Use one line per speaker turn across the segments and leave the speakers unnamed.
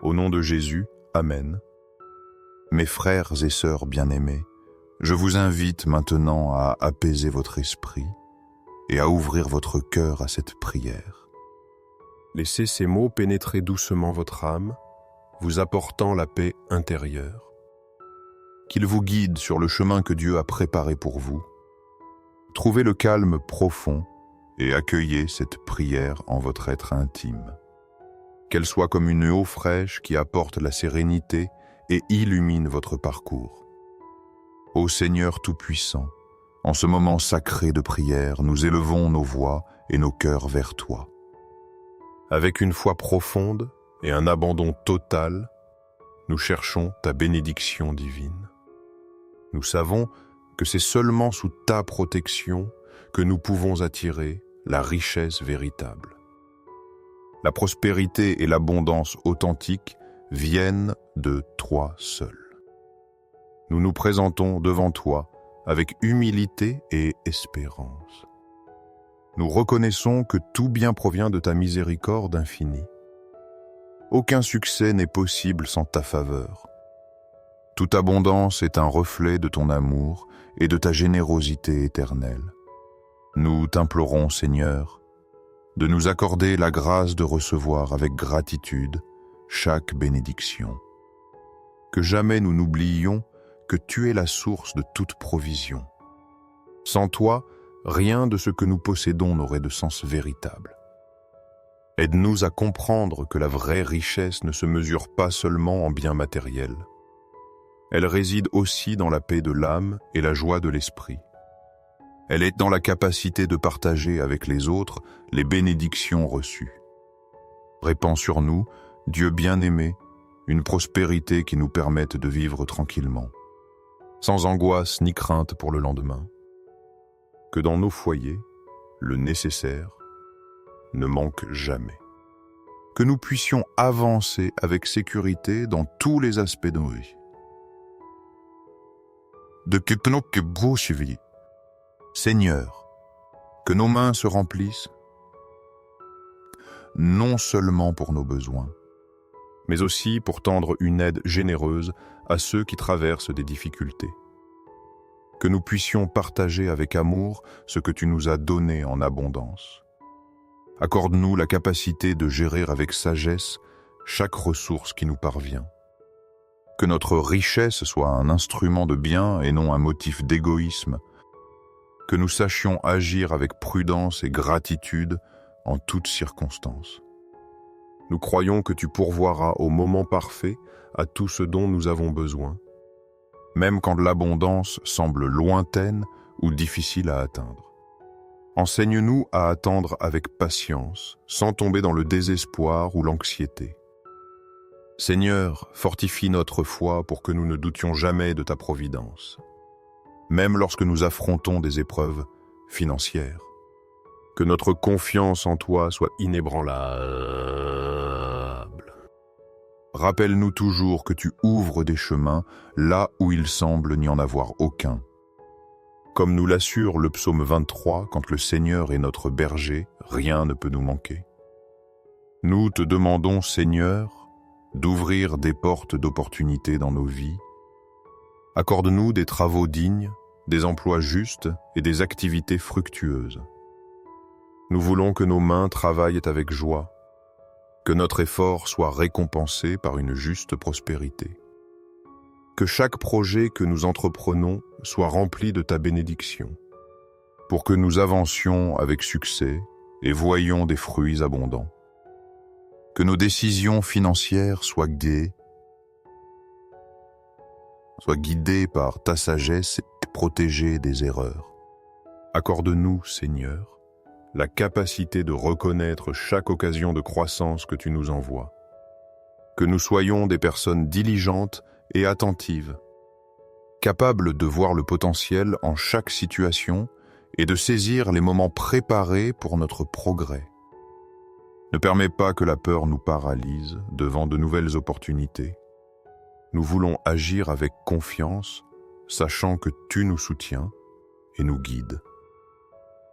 Au nom de Jésus, Amen. Mes frères et sœurs bien-aimés, je vous invite maintenant à apaiser votre esprit et à ouvrir votre cœur à cette prière.
Laissez ces mots pénétrer doucement votre âme, vous apportant la paix intérieure.
Qu'ils vous guident sur le chemin que Dieu a préparé pour vous. Trouvez le calme profond et accueillez cette prière en votre être intime. Qu'elle soit comme une eau fraîche qui apporte la sérénité et illumine votre parcours. Ô Seigneur Tout-Puissant, en ce moment sacré de prière, nous élevons nos voix et nos cœurs vers toi.
Avec une foi profonde et un abandon total, nous cherchons ta bénédiction divine. Nous savons que c'est seulement sous ta protection que nous pouvons attirer la richesse véritable. La prospérité et l'abondance authentique viennent de toi seul. Nous nous présentons devant toi avec humilité et espérance. Nous reconnaissons que tout bien provient de ta miséricorde infinie. Aucun succès n'est possible sans ta faveur. Toute abondance est un reflet de ton amour et de ta générosité éternelle. Nous t'implorons, Seigneur, de nous accorder la grâce de recevoir avec gratitude chaque bénédiction. Que jamais nous n'oublions que tu es la source de toute provision. Sans toi, rien de ce que nous possédons n'aurait de sens véritable. Aide-nous à comprendre que la vraie richesse ne se mesure pas seulement en biens matériels. Elle réside aussi dans la paix de l'âme et la joie de l'esprit. Elle est dans la capacité de partager avec les autres les bénédictions reçues. Répands sur nous, Dieu bien-aimé, une prospérité qui nous permette de vivre tranquillement, sans angoisse ni crainte pour le lendemain. Que dans nos foyers, le nécessaire ne manque jamais. Que nous puissions avancer avec sécurité dans tous les aspects de nos vies. Seigneur, que nos mains se remplissent, non seulement pour nos besoins, mais aussi pour tendre une aide généreuse à ceux qui traversent des difficultés. Que nous puissions partager avec amour ce que tu nous as donné en abondance. Accorde-nous la capacité de gérer avec sagesse chaque ressource qui nous parvient. Que notre richesse soit un instrument de bien et non un motif d'égoïsme. Que nous sachions agir avec prudence et gratitude en toutes circonstances. Nous croyons que tu pourvoiras au moment parfait à tout ce dont nous avons besoin, même quand l'abondance semble lointaine ou difficile à atteindre. Enseigne-nous à attendre avec patience, sans tomber dans le désespoir ou l'anxiété. Seigneur, fortifie notre foi pour que nous ne doutions jamais de ta providence, même lorsque nous affrontons des épreuves financières. Que notre confiance en toi soit inébranlable. Rappelle-nous toujours que tu ouvres des chemins là où il semble n'y en avoir aucun. Comme nous l'assure le psaume 23, quand le Seigneur est notre berger, rien ne peut nous manquer. Nous te demandons, Seigneur, d'ouvrir des portes d'opportunités dans nos vies. Accorde-nous des travaux dignes, des emplois justes et des activités fructueuses. Nous voulons que nos mains travaillent avec joie, que notre effort soit récompensé par une juste prospérité. Que chaque projet que nous entreprenons soit rempli de ta bénédiction, pour que nous avancions avec succès et voyions des fruits abondants. Que nos décisions financières soient guidées par ta sagesse et protégées des erreurs. Accorde-nous, Seigneur, la capacité de reconnaître chaque occasion de croissance que tu nous envoies. Que nous soyons des personnes diligentes et attentives, capables de voir le potentiel en chaque situation et de saisir les moments préparés pour notre progrès. Ne permets pas que la peur nous paralyse devant de nouvelles opportunités. Nous voulons agir avec confiance, sachant que tu nous soutiens et nous guides.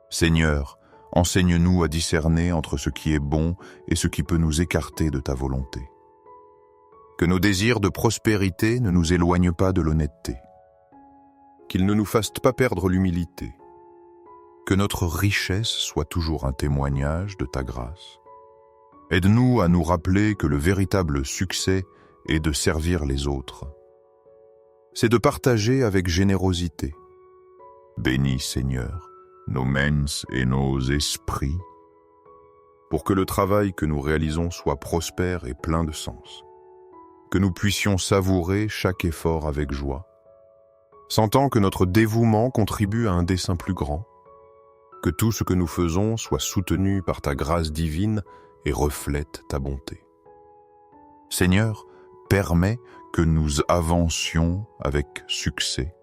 Seigneur, enseigne-nous à discerner entre ce qui est bon et ce qui peut nous écarter de ta volonté.
Que nos désirs de prospérité ne nous éloignent pas de l'honnêteté.
Qu'ils ne nous fassent pas perdre l'humilité.
Que notre richesse soit toujours un témoignage de ta grâce. Aide-nous à nous rappeler que le véritable succès est de servir les autres. C'est de partager avec générosité. Bénis, Seigneur, nos mens et nos esprits,
pour que le travail que nous réalisons soit prospère et plein de sens.
que nous puissions savourer chaque effort avec joie,
sentant que notre dévouement contribue à un dessein plus grand, que tout ce que nous faisons soit soutenu par ta grâce divine et reflète ta bonté.
Seigneur, permets que nous avancions avec succès,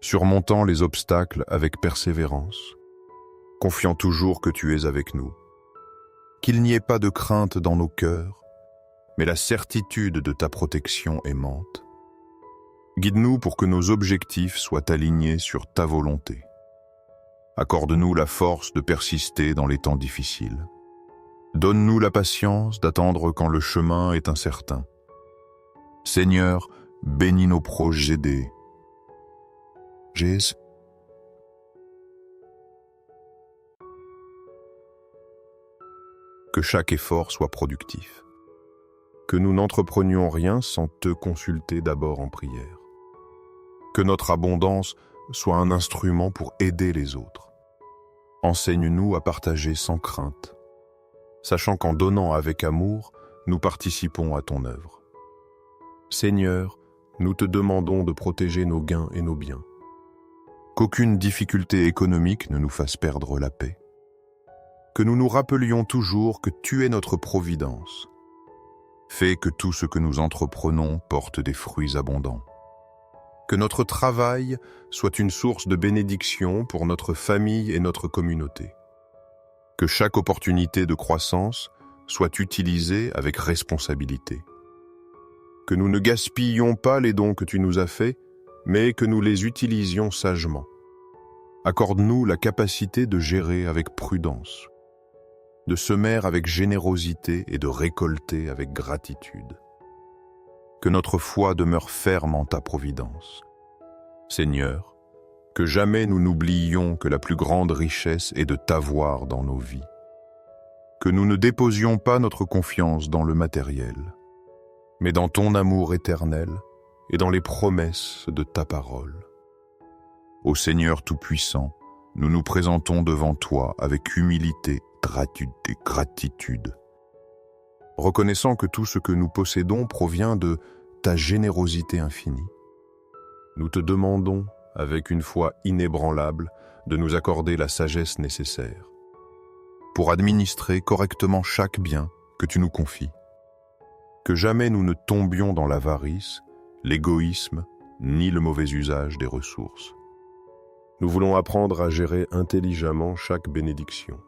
surmontant les obstacles avec persévérance, confiant toujours que tu es avec nous.
qu'il n'y ait pas de crainte dans nos cœurs, mais la certitude de ta protection aimante.
Guide-nous pour que nos objectifs soient alignés sur ta volonté.
Accorde-nous la force de persister dans les temps difficiles. Donne-nous la patience d'attendre quand le chemin est incertain. Seigneur, bénis nos projets. Jésus.
Que chaque effort soit productif. Que nous n'entreprenions rien sans te consulter d'abord en prière. Que notre abondance soit un instrument pour aider les autres. Enseigne-nous à partager sans crainte, sachant qu'en donnant avec amour, nous participons à ton œuvre. Seigneur, nous te demandons de protéger nos gains et nos biens.
Qu'aucune difficulté économique ne nous fasse perdre la paix.
Que nous nous rappelions toujours que tu es notre providence.
Fais que tout ce que nous entreprenons porte des fruits abondants.
Que notre travail soit une source de bénédiction pour notre famille et notre communauté. Que chaque opportunité de croissance soit utilisée avec responsabilité. Que nous ne gaspillions pas les dons que tu nous as faits, mais que nous les utilisions sagement. Accorde-nous la capacité de gérer avec prudence, de semer avec générosité et de récolter avec gratitude. Que notre foi demeure ferme en ta providence. Seigneur, que jamais nous n'oublions que la plus grande richesse est de t'avoir dans nos vies. Que nous ne déposions pas notre confiance dans le matériel, mais dans ton amour éternel et dans les promesses de ta parole.
Ô Seigneur Tout-Puissant, nous nous présentons devant toi avec humilité, gratitude.
Reconnaissant que tout ce que nous possédons provient de ta générosité infinie. Nous te demandons, avec une foi inébranlable, de nous accorder la sagesse nécessaire
pour administrer correctement chaque bien que tu nous confies.
Que jamais nous ne tombions dans l'avarice, l'égoïsme, ni le mauvais usage des ressources. Nous voulons apprendre à gérer intelligemment chaque bénédiction,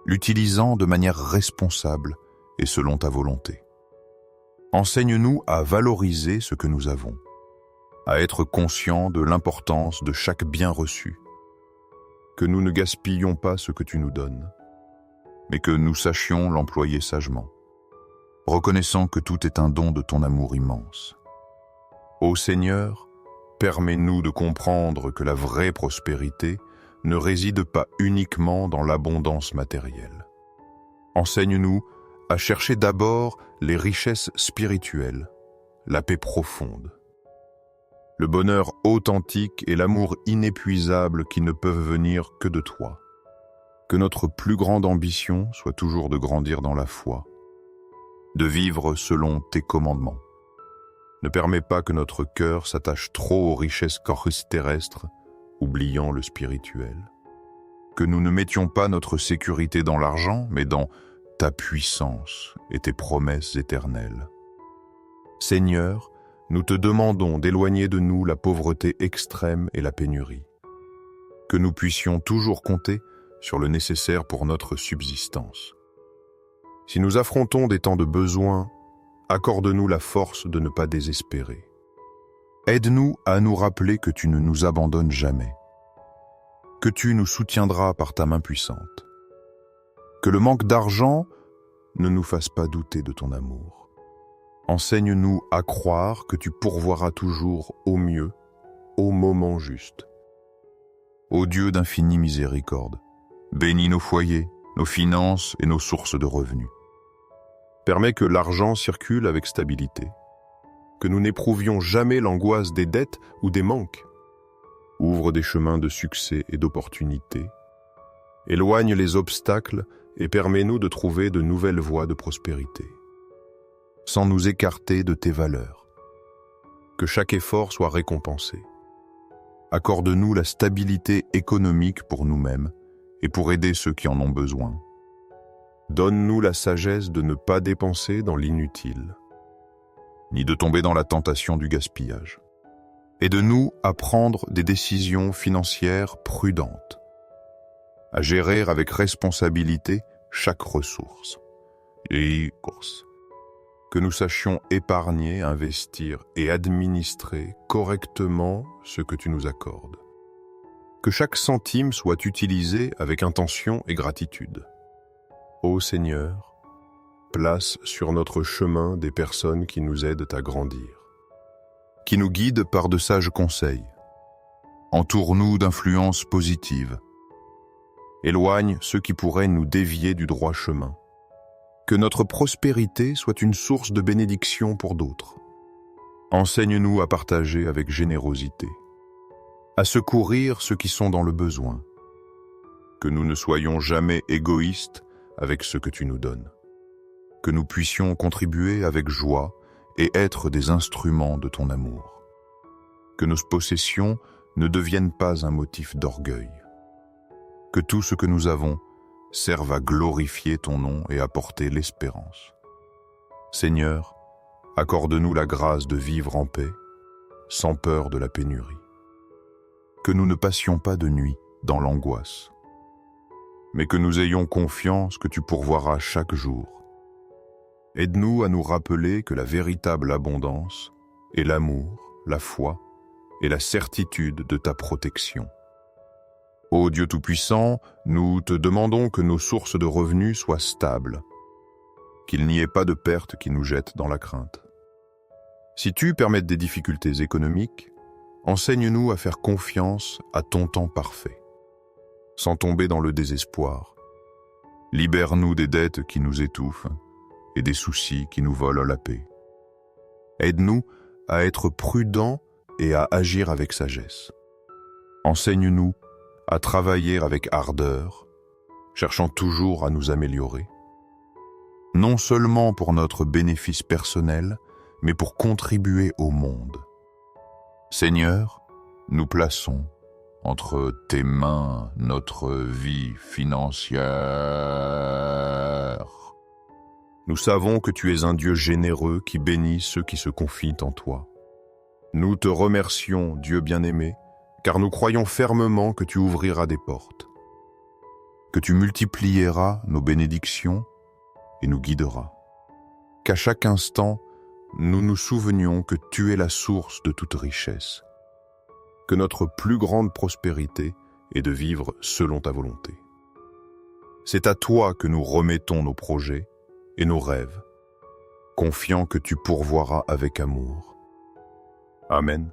l'utilisant de manière responsable et selon ta volonté. Enseigne-nous à valoriser ce que nous avons, à être conscients de l'importance de chaque bien reçu,
que nous ne gaspillions pas ce que tu nous donnes,
mais que nous sachions l'employer sagement, reconnaissant que tout est un don de ton amour immense.
Ô Seigneur, permets-nous de comprendre que la vraie prospérité ne réside pas uniquement dans l'abondance matérielle. Enseigne-nous à chercher d'abord les richesses spirituelles, la paix profonde, le bonheur authentique et l'amour inépuisable qui ne peuvent venir que de toi. Que notre plus grande ambition soit toujours de grandir dans la foi,
de vivre selon tes commandements.
Ne permets pas que notre cœur s'attache trop aux richesses terrestres, oubliant le spirituel.
Que nous ne mettions pas notre sécurité dans l'argent, mais dans ta puissance et tes promesses éternelles.
Seigneur, nous te demandons d'éloigner de nous la pauvreté extrême et la pénurie. Que nous puissions toujours compter sur le nécessaire pour notre subsistance. Si nous affrontons des temps de besoin, accorde-nous la force de ne pas désespérer.
Aide-nous à nous rappeler que tu ne nous abandonnes jamais, que tu nous soutiendras par ta main puissante,
que le manque d'argent ne nous fasse pas douter de ton amour. Enseigne-nous à croire que tu pourvoiras toujours au mieux, au moment juste.
Ô Dieu d'infinie miséricorde, bénis nos foyers, nos finances et nos sources de revenus.
Permets que l'argent circule avec stabilité, que nous n'éprouvions jamais l'angoisse des dettes ou des manques. Ouvre des chemins de succès et d'opportunité. Éloigne les obstacles et permets-nous de trouver de nouvelles voies de prospérité.
Sans nous écarter de tes valeurs.
Que chaque effort soit récompensé.
Accorde-nous la stabilité économique pour nous-mêmes et pour aider ceux qui en ont besoin.
Donne-nous la sagesse de ne pas dépenser dans l'inutile,
ni de tomber dans la tentation du gaspillage. Aide-nous à prendre des décisions financières prudentes, à gérer avec responsabilité chaque ressource. Que nous sachions épargner, investir et administrer correctement ce que tu nous accordes. Que chaque centime soit utilisé avec intention et gratitude. Ô Seigneur, place sur notre chemin des personnes qui nous aident à grandir, qui nous guident par de sages conseils. Entoure-nous d'influences positives. Éloigne ceux qui pourraient nous dévier du droit chemin. Que notre prospérité soit une source de bénédiction pour d'autres. Enseigne-nous à partager avec générosité, à secourir ceux qui sont dans le besoin. Que nous ne soyons jamais égoïstes avec ce que tu nous donnes. Que nous puissions contribuer avec joie et être des instruments de ton amour. Que nos possessions ne deviennent pas un motif d'orgueil. Que tout ce que nous avons serve à glorifier ton nom et à porter l'espérance. Seigneur, accorde-nous la grâce de vivre en paix, sans peur de la pénurie. Que nous ne passions pas de nuit dans l'angoisse, mais que nous ayons confiance que tu pourvoiras chaque jour. Aide-nous à nous rappeler que la véritable abondance est l'amour, la foi et la certitude de ta protection. Ô Dieu Tout-Puissant, nous te demandons que nos sources de revenus soient stables, qu'il n'y ait pas de pertes qui nous jettent dans la crainte. Si tu permets des difficultés économiques, enseigne-nous à faire confiance à ton temps parfait, sans tomber dans le désespoir. Libère-nous des dettes qui nous étouffent et des soucis qui nous volent la paix. Aide-nous à être prudents et à agir avec sagesse. Enseigne-nous à travailler avec ardeur, cherchant toujours à nous améliorer, non seulement pour notre bénéfice personnel, mais pour contribuer au monde. Seigneur, nous plaçons entre tes mains notre vie financière. Nous savons que tu es un Dieu généreux qui bénit ceux qui se confient en toi. Nous te remercions, Dieu bien-aimé, car nous croyons fermement que tu ouvriras des portes, que tu multiplieras nos bénédictions et nous guideras. Qu'à chaque instant, nous nous souvenions que tu es la source de toute richesse, que notre plus grande prospérité est de vivre selon ta volonté. C'est à toi que nous remettons nos projets et nos rêves, confiant que tu pourvoiras avec amour. Amen.